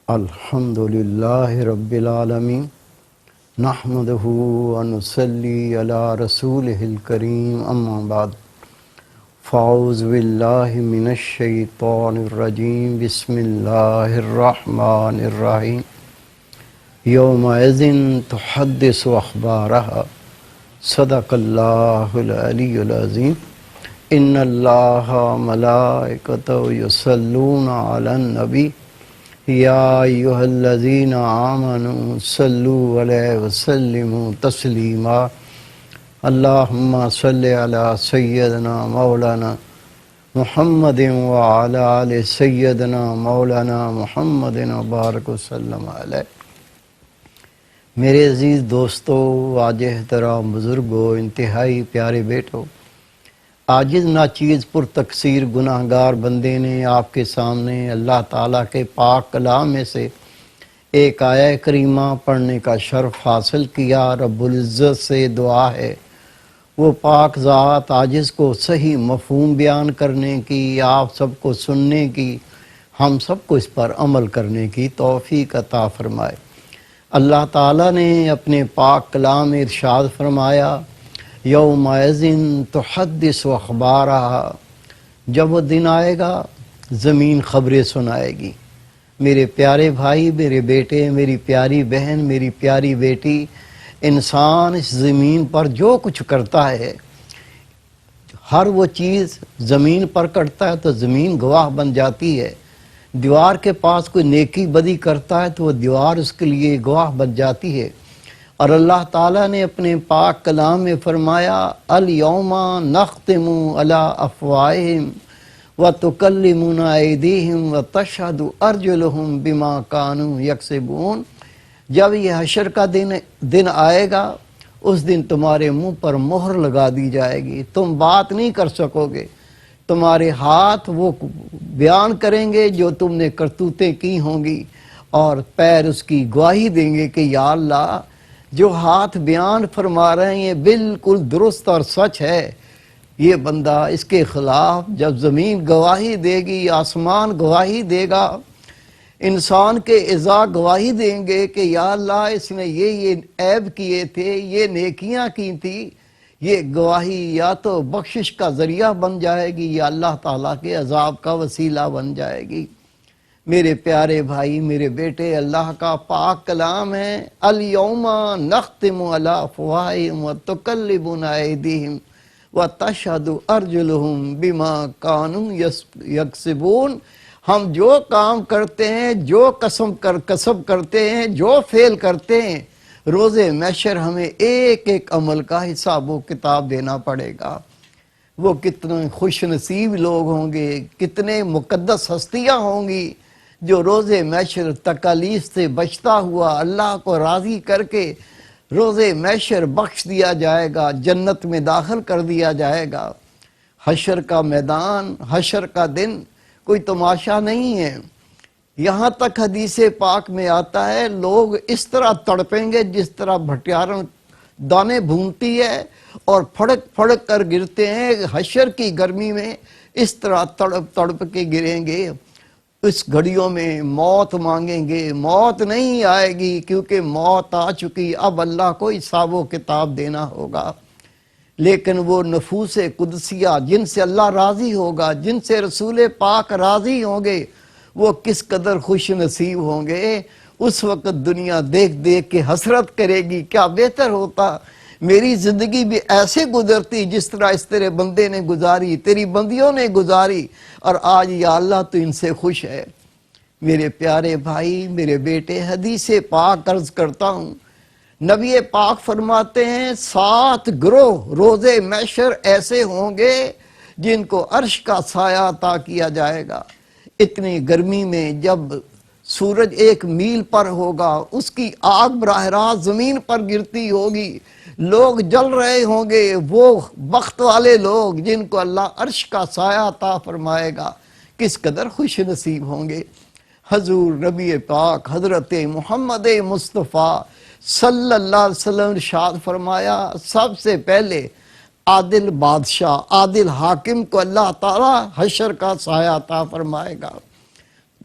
الحمدللہ رب العالمین نحمدہ و نصلی علی رسولہ الکریم اما بعد فاعوذ باللہ من الشیطان الرجیم بسم اللہ الرحمن الرحیم یومئذ تحدث اخبارہا صدق اللہ العلی العظیم ان اللہ ملائکتہ یصلون علی النبی یا ایہا الذین آمنوا صلوا علیہ وسلموا تسلیما اللہم صلی علی سیدنا مولانا محمد وعلی آل سیدنا مولانا محمد وبارک وسلم علیہ۔ میرے عزیز دوستو، واجہ احترام بزرگو، انتہائی پیارے بیٹو، عاجز ناچیز پر تقصیر گناہگار بندے نے آپ کے سامنے اللہ تعالیٰ کے پاک کلام میں سے ایک آیہ کریمہ پڑھنے کا شرف حاصل کیا۔ رب العزت سے دعا ہے وہ پاک ذات عاجز کو صحیح مفہوم بیان کرنے کی، آپ سب کو سننے کی، ہم سب کو اس پر عمل کرنے کی توفیق عطا فرمائے۔ اللہ تعالیٰ نے اپنے پاک کلام میں ارشاد فرمایا، یومئذ تحدث اخبارہا، جب وہ دن آئے گا زمین خبریں سنائے گی۔ میرے پیارے بھائی، میرے بیٹے، میری پیاری بہن، میری پیاری بیٹی، انسان اس زمین پر جو کچھ کرتا ہے، ہر وہ چیز زمین پر کرتا ہے تو زمین گواہ بن جاتی ہے۔ دیوار کے پاس کوئی نیکی بدی کرتا ہے تو وہ دیوار اس کے لیے گواہ بن جاتی ہے۔ اور اللہ تعالیٰ نے اپنے پاک کلام میں فرمایا، الیوم نختم علی افواہہم وتکلمنا ایدیہم وتشہد ارجلہم بما کانوا یکسبون۔ جب یہ حشر کا دن آئے گا، اس دن تمہارے منہ پر مہر لگا دی جائے گی، تم بات نہیں کر سکو گے، تمہارے ہاتھ وہ بیان کریں گے جو تم نے کرتوتیں کی ہوں گی، اور پیر اس کی گواہی دیں گے کہ یا اللہ جو ہاتھ بیان فرما رہے ہیں یہ بالکل درست اور سچ ہے۔ یہ بندہ اس کے خلاف جب زمین گواہی دے گی، آسمان گواہی دے گا، انسان کے اعضاء گواہی دیں گے کہ یا اللہ اس نے یہ عیب کیے تھے، یہ نیکیاں کی تھی، یہ گواہی یا تو بخشش کا ذریعہ بن جائے گی یا اللہ تعالیٰ کے عذاب کا وسیلہ بن جائے گی۔ میرے پیارے بھائی، میرے بیٹے، اللہ کا پاک کلام ہے، الیوم نختم علی افواہہم وتکلمنا ایدیہم وتشہد ارجلہم بما کانوا یکسبون۔ ہم جو کام کرتے ہیں، جو کسب کرتے ہیں، جو فعل کرتے ہیں، روز محشر ہمیں ایک ایک عمل کا حساب و کتاب دینا پڑے گا۔ وہ کتنے خوش نصیب لوگ ہوں گے، کتنے مقدس ہستیاں ہوں گی جو روز محشر تکالیف سے بچتا ہوا اللہ کو راضی کر کے روز محشر بخش دیا جائے گا، جنت میں داخل کر دیا جائے گا۔ حشر کا میدان، حشر کا دن کوئی تماشا نہیں ہے۔ یہاں تک حدیث پاک میں آتا ہے، لوگ اس طرح تڑپیں گے جس طرح بھٹیارن دانے بھونتی ہے اور پھڑک پھڑک کر گرتے ہیں۔ حشر کی گرمی میں اس طرح تڑپ تڑپ کے گریں گے۔ اس گھڑیوں میں موت مانگیں گے، موت نہیں آئے گی کیونکہ موت آ چکی، اب اللہ کو حساب و کتاب دینا ہوگا۔ لیکن وہ نفوس قدسیہ جن سے اللہ راضی ہوگا، جن سے رسول پاک راضی ہوں گے، وہ کس قدر خوش نصیب ہوں گے۔ اس وقت دنیا دیکھ دیکھ کے حسرت کرے گی، کیا بہتر ہوتا میری زندگی بھی ایسے گزرتی جس طرح اس تیرے بندے نے گزاری، تیری بندیوں نے گزاری، اور آج یا اللہ تو ان سے خوش ہے۔ میرے پیارے بھائی، میرے بیٹے، حدیث پاک عرض کرتا ہوں، نبی پاک فرماتے ہیں 7 گروہ روز محشر ایسے ہوں گے جن کو عرش کا سایہ عطا کیا جائے گا۔ اتنی گرمی میں جب سورج 1 میل پر ہوگا، اس کی آگ براہ راست زمین پر گرتی ہوگی، لوگ جل رہے ہوں گے، وہ بخت والے لوگ جن کو اللہ عرش کا سایہ عطا فرمائے گا، کس قدر خوش نصیب ہوں گے۔ حضور نبی پاک حضرت محمد مصطفیٰ صلی اللہ علیہ وسلم نے ارشاد فرمایا، سب سے پہلے عادل بادشاہ، عادل حاکم کو اللہ تعالیٰ حشر کا سایہ عطا فرمائے گا۔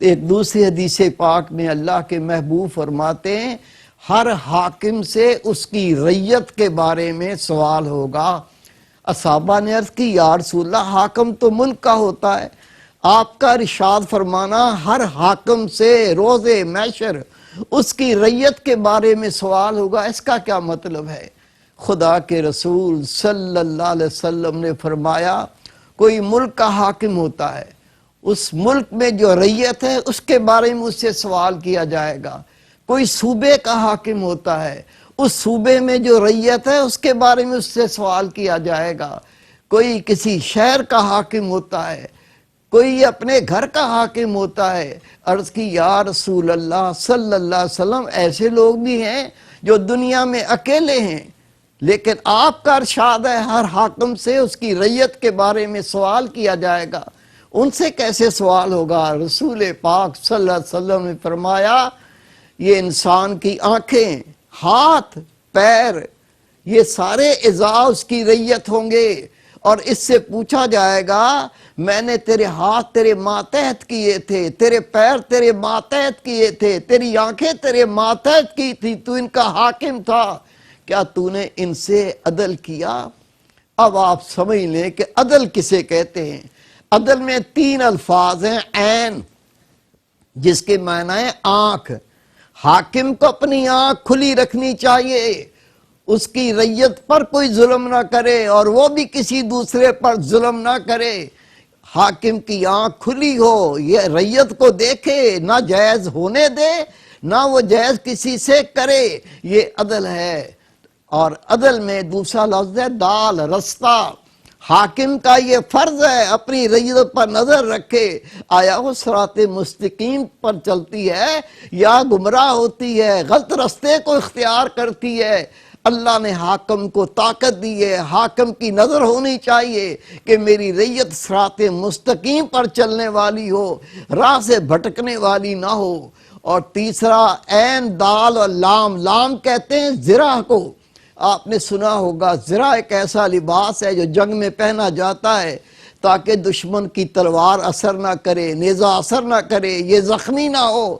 ایک دوسری حدیث پاک میں اللہ کے محبوب فرماتے ہیں ہر حاکم سے اس کی رعیت کے بارے میں سوال ہوگا۔ اصحابہ نے عرض کی یا رسول اللہ حاکم تو ملک کا ہوتا ہے، آپ کا ارشاد فرمانا ہر حاکم سے روز محشر اس کی رعیت کے بارے میں سوال ہوگا، اس کا کیا مطلب ہے؟ خدا کے رسول صلی اللہ علیہ وسلم نے فرمایا کوئی ملک کا حاکم ہوتا ہے، اس ملک میں جو رعیت ہے اس کے بارے میں اس سے سوال کیا جائے گا۔ کوئی صوبے کا حاکم ہوتا ہے، اس صوبے میں جو رعیت ہے اس کے بارے میں اس سے سوال کیا جائے گا۔ کوئی کسی شہر کا حاکم ہوتا ہے، کوئی اپنے گھر کا حاکم ہوتا ہے۔ عرض کی یا رسول اللہ صلی اللہ علیہ وسلم ایسے لوگ بھی ہیں جو دنیا میں اکیلے ہیں، لیکن آپ کا ارشاد ہے ہر حاکم سے اس کی رعیت کے بارے میں سوال کیا جائے گا۔ ان سے کیسے سوال ہوگا؟ رسول پاک صلی اللہ علیہ وسلم نے فرمایا یہ انسان کی آنکھیں، ہاتھ، پیر، یہ سارے اعضاء اس کی رعیت ہوں گے، اور اس سے پوچھا جائے گا میں نے تیرے ہاتھ تیرے ماتحت کیے تھے، تیرے پیر تیرے ماتحت کیے تھے، تیری آنکھیں تیرے ماتحت کی تھی، تو ان کا حاکم تھا، کیا تو نے ان سے عدل کیا؟ اب آپ سمجھ لیں کہ عدل کسے کہتے ہیں۔ عدل میں 3 الفاظ ہیں۔ عین جس کے معنی ہے آنکھ، حاکم کو اپنی آنکھ کھلی رکھنی چاہیے، اس کی رعیت پر کوئی ظلم نہ کرے اور وہ بھی کسی دوسرے پر ظلم نہ کرے۔ حاکم کی آنکھ کھلی ہو، یہ رعیت کو دیکھے، نہ جائز ہونے دے نہ وہ جائز کسی سے کرے، یہ عدل ہے۔ اور عدل میں دوسرا لفظ ہے دال، رستہ۔ حاکم کا یہ فرض ہے اپنی رعیت پر نظر رکھے، آیا وہ صراط مستقیم پر چلتی ہے یا گمراہ ہوتی ہے، غلط رستے کو اختیار کرتی ہے۔ اللہ نے حاکم کو طاقت دی ہے، حاکم کی نظر ہونی چاہیے کہ میری رعیت صراط مستقیم پر چلنے والی ہو، راہ سے بھٹکنے والی نہ ہو۔ اور تیسرا عین، دال اور لام۔ لام کہتے ہیں زرہ کو، آپ نے سنا ہوگا زرہ ایک ایسا لباس ہے جو جنگ میں پہنا جاتا ہے تاکہ دشمن کی تلوار اثر نہ کرے، نیزہ اثر نہ کرے، یہ زخمی نہ ہو۔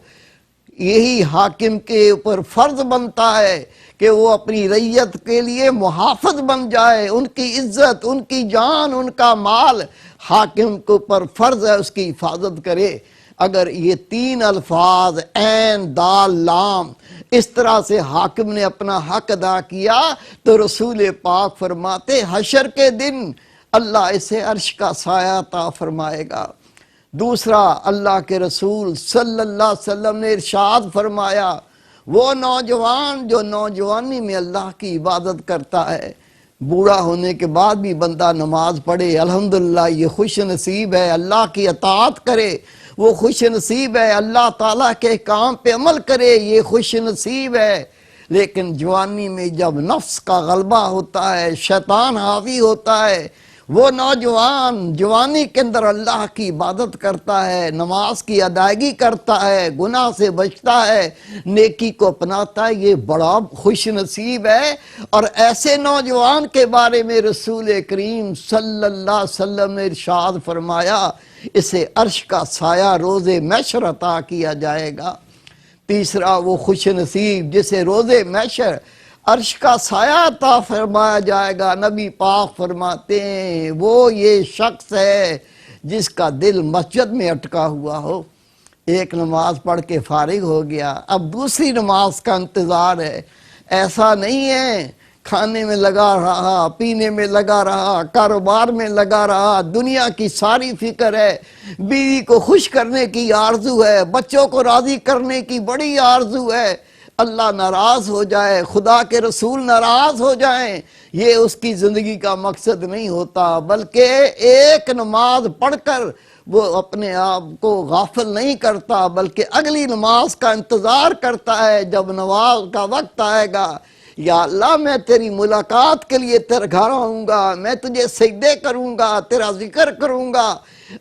یہی حاکم کے اوپر فرض بنتا ہے کہ وہ اپنی رعیت کے لیے محافظ بن جائے، ان کی عزت، ان کی جان، ان کا مال حاکم کے اوپر فرض ہے اس کی حفاظت کرے۔ اگر یہ 3 الفاظ عین، دال، لام اس طرح سے حاکم نے اپنا حق ادا کیا تو رسول پاک فرماتے حشر کے دن اللہ اسے عرش کا سایہ عطا فرمائے گا۔ دوسرا اللہ کے رسول صلی اللہ علیہ وسلم نے ارشاد فرمایا وہ نوجوان جو نوجوانی میں اللہ کی عبادت کرتا ہے، بوڑھا ہونے کے بعد بھی بندہ نماز پڑھے، الحمدللہ یہ خوش نصیب ہے، اللہ کی اطاعت کرے وہ خوش نصیب ہے، اللہ تعالیٰ کے کام پہ عمل کرے یہ خوش نصیب ہے۔ لیکن جوانی میں جب نفس کا غلبہ ہوتا ہے، شیطان حاوی ہوتا ہے، وہ نوجوان جوانی کے اندر اللہ کی عبادت کرتا ہے، نماز کی ادائیگی کرتا ہے، گناہ سے بچتا ہے، نیکی کو اپناتا ہے، یہ بڑا خوش نصیب ہے۔ اور ایسے نوجوان کے بارے میں رسول کریم صلی اللہ علیہ وسلم نے ارشاد فرمایا اسے عرش کا سایہ روز محشر عطا کیا جائے گا۔ تیسرا وہ خوش نصیب جسے روز محشر عرش کا سایہ عطا فرمایا جائے گا، نبی پاک فرماتے ہیں وہ یہ شخص ہے جس کا دل مسجد میں اٹکا ہوا ہو، ایک نماز پڑھ کے فارغ ہو گیا، اب دوسری نماز کا انتظار ہے۔ ایسا نہیں ہے کھانے میں لگا رہا، پینے میں لگا رہا، کاروبار میں لگا رہا، دنیا کی ساری فکر ہے، بیوی کو خوش کرنے کی آرزو ہے، بچوں کو راضی کرنے کی بڑی آرزو ہے، اللہ ناراض ہو جائے، خدا کے رسول ناراض ہو جائیں، یہ اس کی زندگی کا مقصد نہیں ہوتا، بلکہ ایک نماز پڑھ کر وہ اپنے آپ کو غافل نہیں کرتا بلکہ اگلی نماز کا انتظار کرتا ہے۔ جب نماز کا وقت آئے گا، یا اللہ میں تیری ملاقات کے لیے تیرے گھر آؤں گا، میں تجھے سجدے کروں گا، تیرا ذکر کروں گا،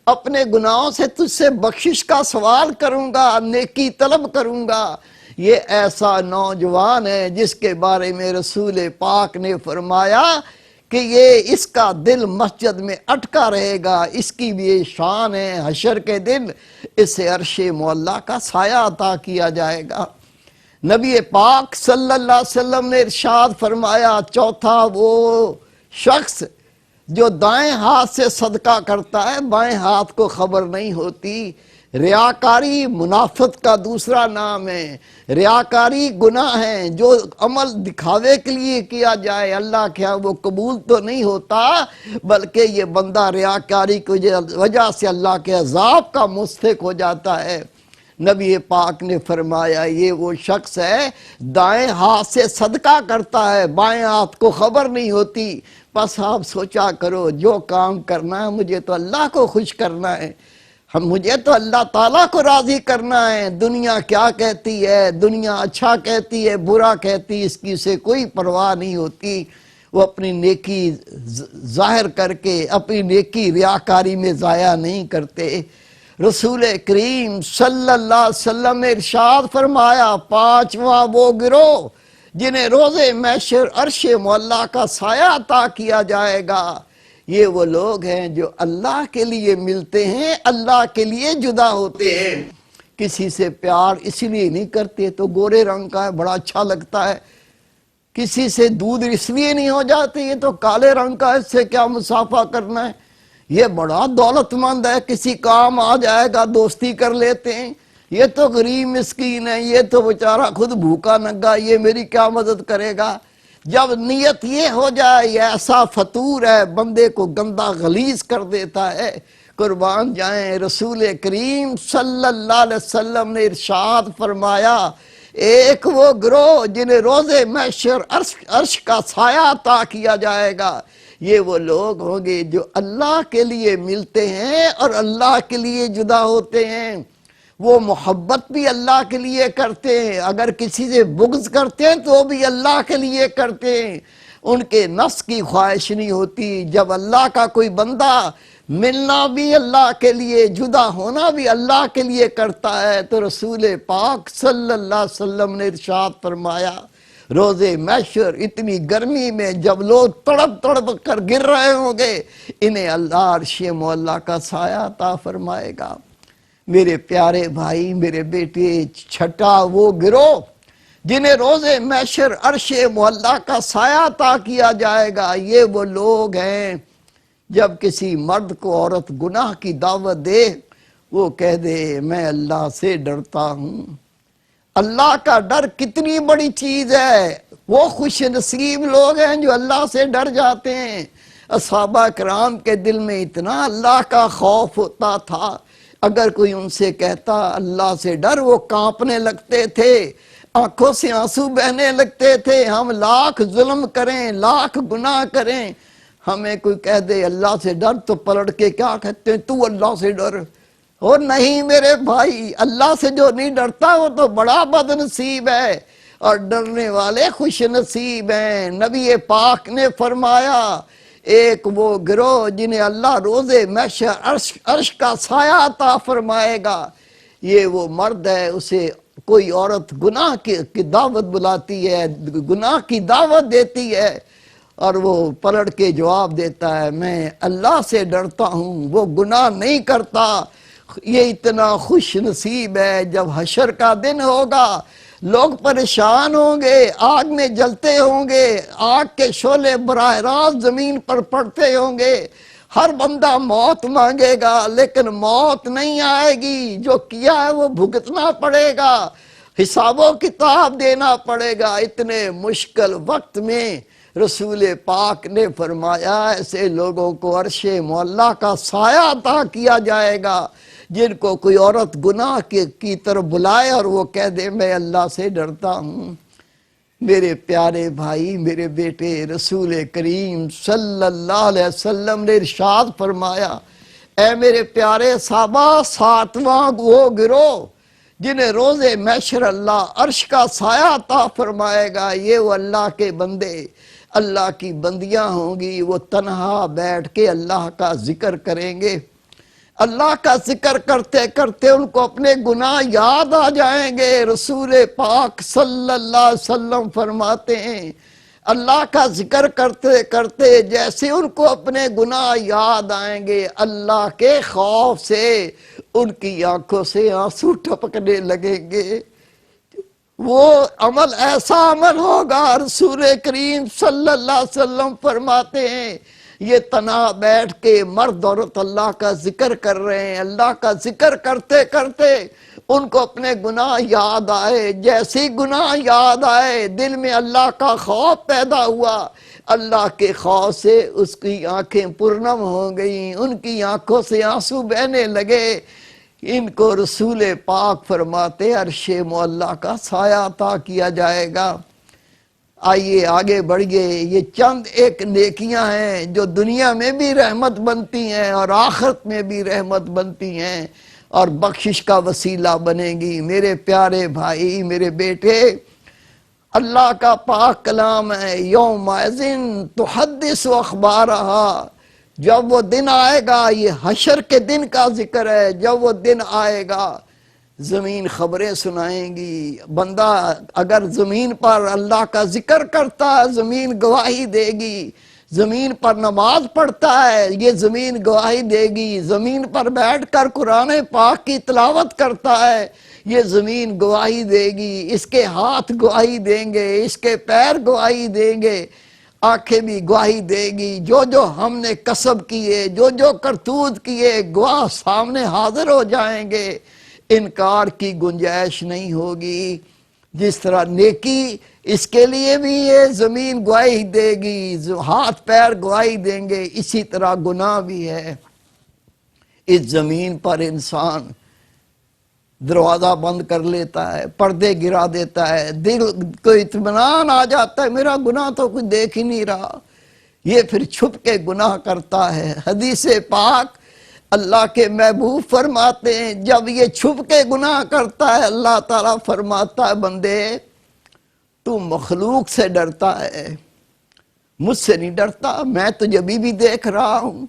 اپنے گناہوں سے تجھ سے بخشش کا سوال کروں گا، نیکی طلب کروں گا۔ یہ ایسا نوجوان ہے جس کے بارے میں رسول پاک نے فرمایا کہ یہ اس کا دل مسجد میں اٹکا رہے گا، اس کی بھی یہ شان ہے، حشر کے دن اسے عرش معلیٰ کا سایہ عطا کیا جائے گا۔ نبی پاک صلی اللہ علیہ وسلم نے ارشاد فرمایا، چوتھا وہ شخص جو دائیں ہاتھ سے صدقہ کرتا ہے بائیں ہاتھ کو خبر نہیں ہوتی۔ ریاکاری منافقت کا دوسرا نام ہے۔ ریاکاری گناہ ہے، جو عمل دکھاوے کے لیے کیا جائے اللہ کے ہاں وہ قبول تو نہیں ہوتا، بلکہ یہ بندہ ریاکاری کی وجہ سے اللہ کے عذاب کا مستحق ہو جاتا ہے۔ نبی پاک نے فرمایا یہ وہ شخص ہے دائیں ہاتھ سے صدقہ کرتا ہے بائیں ہاتھ کو خبر نہیں ہوتی۔ بس آپ سوچا کرو، جو کام کرنا ہے مجھے تو اللہ کو خوش کرنا ہے، مجھے تو اللہ تعالیٰ کو راضی کرنا ہے۔ دنیا کیا کہتی ہے، دنیا اچھا کہتی ہے برا کہتی ہے، اس کی سے کوئی پرواہ نہیں ہوتی۔ وہ اپنی نیکی ظاہر کر کے اپنی نیکی ریاکاری میں ضائع نہیں کرتے۔ رسول کریم صلی اللہ علیہ وسلم نے ارشاد فرمایا، پانچواں وہ گروہ جنہیں روز محشر عرش معلیٰ کا سایہ عطا کیا جائے گا، یہ وہ لوگ ہیں جو اللہ کے لیے ملتے ہیں، اللہ کے لیے جدا ہوتے ہیں۔ کسی سے پیار اس لیے نہیں کرتے تو گورے رنگ کا ہے بڑا اچھا لگتا ہے، کسی سے دودھ اس لیے نہیں ہو جاتے یہ تو کالے رنگ کا ہے، اس سے کیا مسافہ کرنا ہے، یہ بڑا دولت مند ہے کسی کام آ جائے گا دوستی کر لیتے ہیں، یہ تو غریب مسکین ہے، یہ تو بیچارہ خود بھوکا ننگا، یہ میری کیا مدد کرے گا۔ جب نیت یہ ہو جائے یہ ایسا فطور ہے بندے کو گندا غلیظ کر دیتا ہے۔ قربان جائیں، رسول کریم صلی اللہ علیہ وسلم نے ارشاد فرمایا، ایک وہ گروہ جنہیں روز محشر عرش کا سایہ عطا کیا جائے گا، یہ وہ لوگ ہوں گے جو اللہ کے لیے ملتے ہیں اور اللہ کے لیے جدا ہوتے ہیں۔ وہ محبت بھی اللہ کے لیے کرتے ہیں، اگر کسی سے بغض کرتے ہیں تو بھی اللہ کے لیے کرتے ہیں، ان کے نفس کی خواہش نہیں ہوتی۔ جب اللہ کا کوئی بندہ ملنا بھی اللہ کے لیے جدا ہونا بھی اللہ کے لیے کرتا ہے تو رسول پاک صلی اللہ علیہ وسلم نے ارشاد فرمایا، روز محشر اتنی گرمی میں جب لوگ تڑپ تڑپ کر گر رہے ہوں گے انہیں اللہ عرش معلیٰ کا سایہ عطا فرمائے گا۔ میرے پیارے بھائی میرے بیٹے، چھٹا وہ گروہ جنہیں روز محشر عرش معلیٰ کا سایہ عطا کیا جائے گا، یہ وہ لوگ ہیں جب کسی مرد کو عورت گناہ کی دعوت دے وہ کہہ دے میں اللہ سے ڈرتا ہوں۔ اللہ کا ڈر کتنی بڑی چیز ہے، وہ خوش نصیب لوگ ہیں جو اللہ سے ڈر جاتے ہیں۔ صحابہ کرام کے دل میں اتنا اللہ کا خوف ہوتا تھا، اگر کوئی ان سے کہتا اللہ سے ڈر وہ کانپنے لگتے تھے، آنکھوں سے آنسو بہنے لگتے تھے۔ ہم لاکھ ظلم کریں لاکھ گناہ کریں، ہمیں کوئی کہہ دے اللہ سے ڈر تو پلٹ کے کیا کہتے ہیں، تو اللہ سے ڈر۔ اور نہیں میرے بھائی، اللہ سے جو نہیں ڈرتا وہ تو بڑا بد نصیب ہے، اور ڈرنے والے خوش نصیب ہیں۔ نبی پاک نے فرمایا، ایک وہ گروہ جنہیں اللہ روز محشر عرش کا سایہ عطا فرمائے گا، یہ وہ مرد ہے اسے کوئی عورت گناہ کی دعوت بلاتی ہے، گناہ کی دعوت دیتی ہے، اور وہ پلٹ کے جواب دیتا ہے میں اللہ سے ڈرتا ہوں، وہ گناہ نہیں کرتا۔ یہ اتنا خوش نصیب ہے۔ جب حشر کا دن ہوگا لوگ پریشان ہوں گے، آگ میں جلتے ہوں گے، آگ کے شعلے براہ راست زمین پر پڑتے ہوں گے، ہر بندہ موت مانگے گا لیکن موت نہیں آئے گی، جو کیا ہے وہ بھگتنا پڑے گا، حساب و کتاب دینا پڑے گا۔ اتنے مشکل وقت میں رسول پاک نے فرمایا ایسے لوگوں کو عرش معلیٰ کا سایہ عطا کیا جائے گا جن کو کوئی عورت گناہ کی طرف بلائے اور وہ کہہ دے میں اللہ سے ڈرتا ہوں۔ میرے پیارے بھائی میرے بیٹے، رسول کریم صلی اللہ علیہ وسلم نے ارشاد فرمایا، اے میرے پیارے صحابہ، ساتواں وہ گروہ جنہیں روز محشر اللہ عرش کا سایہ عطا فرمائے گا، یہ وہ اللہ کے بندے اللہ کی بندیاں ہوں گی، وہ تنہا بیٹھ کے اللہ کا ذکر کریں گے، اللہ کا ذکر کرتے کرتے ان کو اپنے گناہ یاد آ جائیں گے۔ رسول پاک صلی اللہ علیہ وسلم فرماتے ہیں اللہ کا ذکر کرتے کرتے جیسے ان کو اپنے گناہ یاد آئیں گے، اللہ کے خوف سے ان کی آنکھوں سے آنسو ٹپکنے لگیں گے۔ وہ عمل ایسا عمل ہوگا، رسول کریم صلی اللہ علیہ وسلم فرماتے ہیں یہ تنہا بیٹھ کے مرد عورت اللہ کا ذکر کر رہے ہیں، اللہ کا ذکر کرتے کرتے ان کو اپنے گناہ یاد آئے، جیسے گناہ یاد آئے دل میں اللہ کا خوف پیدا ہوا، اللہ کے خوف سے اس کی آنکھیں پرنم ہو گئیں، ان کی آنکھوں سے آنسو بہنے لگے۔ ان کو رسول پاک فرماتے عرش معلیٰ کا سایہ عطا کیا جائے گا۔ آئیے آگے بڑھئے، یہ چند ایک نیکیاں ہیں جو دنیا میں بھی رحمت بنتی ہیں اور آخرت میں بھی رحمت بنتی ہیں اور بخشش کا وسیلہ بنے گی۔ میرے پیارے بھائی، میرے بیٹے، اللہ کا پاک کلام ہے یومئذ تحدث اخبارہا، جب وہ دن آئے گا، یہ حشر کے دن کا ذکر ہے، جب وہ دن آئے گا زمین خبریں سنائیں گی۔ بندہ اگر زمین پر اللہ کا ذکر کرتا ہے زمین گواہی دے گی، زمین پر نماز پڑھتا ہے یہ زمین گواہی دے گی، زمین پر بیٹھ کر قرآن پاک کی تلاوت کرتا ہے یہ زمین گواہی دے گی، اس کے ہاتھ گواہی دیں گے، اس کے پیر گواہی دیں گے، آنکھیں بھی گواہی دے گی، جو جو ہم نے کسب کیے، جو جو کرتوت کیے گواہ سامنے حاضر ہو جائیں گے، انکار کی گنجائش نہیں ہوگی۔ جس طرح نیکی اس کے لیے بھی یہ زمین گواہی دے گی، ہاتھ پیر گواہی دیں گے، اسی طرح گناہ بھی ہے۔ اس زمین پر انسان دروازہ بند کر لیتا ہے، پردے گرا دیتا ہے، دل کو اطمینان آ جاتا ہے میرا گناہ تو کوئی دیکھ ہی نہیں رہا، یہ پھر چھپ کے گناہ کرتا ہے۔ حدیث پاک اللہ کے محبوب فرماتے ہیں جب یہ چھپ کے گناہ کرتا ہے اللہ تعالیٰ فرماتا ہے بندے تو مخلوق سے ڈرتا ہے، مجھ سے نہیں ڈرتا، میں تجھے بھی دیکھ رہا ہوں۔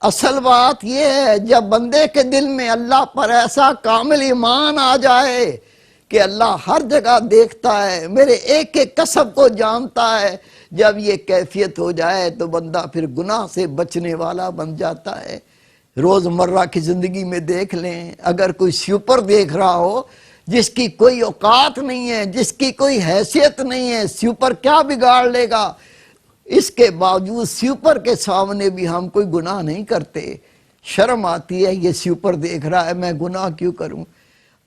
اصل بات یہ ہے جب بندے کے دل میں اللہ پر ایسا کامل ایمان آ جائے کہ اللہ ہر جگہ دیکھتا ہے، میرے ایک ایک قسم کو جانتا ہے، جب یہ کیفیت ہو جائے تو بندہ پھر گناہ سے بچنے والا بن جاتا ہے۔ روزمرہ کی زندگی میں دیکھ لیں، اگر کوئی سپر دیکھ رہا ہو جس کی کوئی اوقات نہیں ہے، جس کی کوئی حیثیت نہیں ہے، سپر کیا بگاڑ لے گا، اس کے باوجود سپر کے سامنے بھی ہم کوئی گناہ نہیں کرتے، شرم آتی ہے یہ سپر دیکھ رہا ہے میں گناہ کیوں کروں۔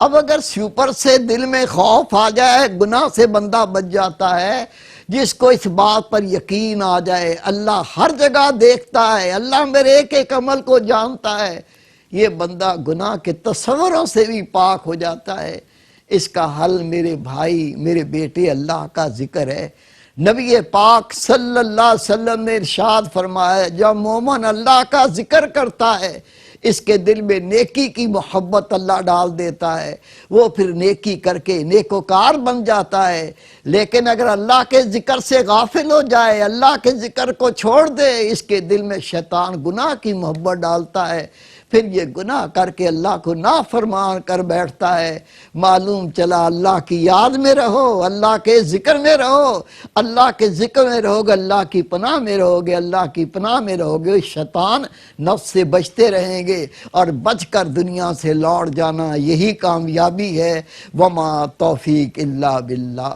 اب اگر سپر سے دل میں خوف آ جائے گناہ سے بندہ بچ جاتا ہے، جس کو اس بات پر یقین آ جائے اللہ ہر جگہ دیکھتا ہے، اللہ میرے ایک ایک عمل کو جانتا ہے، یہ بندہ گناہ کے تصوروں سے بھی پاک ہو جاتا ہے۔ اس کا حل میرے بھائی، میرے بیٹے اللہ کا ذکر ہے۔ نبی پاک صلی اللہ علیہ وسلم نے ارشاد فرمایا جب مومن اللہ کا ذکر کرتا ہے اس کے دل میں نیکی کی محبت اللہ ڈال دیتا ہے، وہ پھر نیکی کر کے نیکوکار بن جاتا ہے۔ لیکن اگر اللہ کے ذکر سے غافل ہو جائے، اللہ کے ذکر کو چھوڑ دے، اس کے دل میں شیطان گناہ کی محبت ڈالتا ہے، پھر یہ گناہ کر کے اللہ کو نافرمان کر بیٹھتا ہے۔ معلوم چلا اللہ کی یاد میں رہو، اللہ کے ذکر میں رہو، اللہ کے ذکر میں رہو گے اللہ کی پناہ میں رہو گے، اللہ کی پناہ میں رہو گے شیطان نفس سے بچتے رہیں گے، اور بچ کر دنیا سے لوٹ جانا یہی کامیابی ہے۔ وما توفیق الا باللہ۔